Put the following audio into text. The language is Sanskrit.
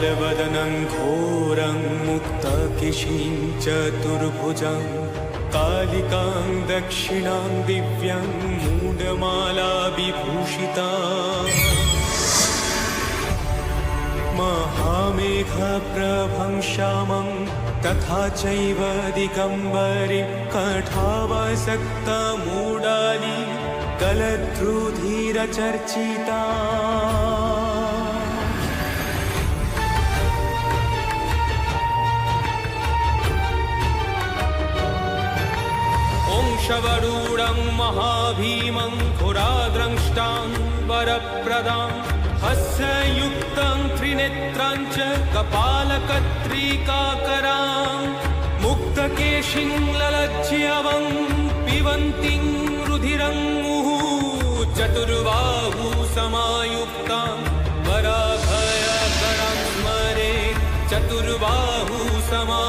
विशालवदनं घोरं मुक्तकेशीं चतुर्भुजं कालिकां दक्षिणां दिव्यां मूडमाला विभूषिता महामेघप्रभं श्यामं तथा चैव दिगम्बरे कठावसक्तमूडाली कलध्रुधीरचर्चिता शवरूढं महाभीमं घोराद्रंष्टां वरप्रदां हस्ययुक्तं त्रिनेत्रं च कपालकत्रिकाकरां मुक्तकेशिं ललज्ज्यवं पिबन्तीं रुधिरं मुहुः चतुर्बाहु समायुक्तां वराभयकरं स्मरेत् चतुर्बाहु समा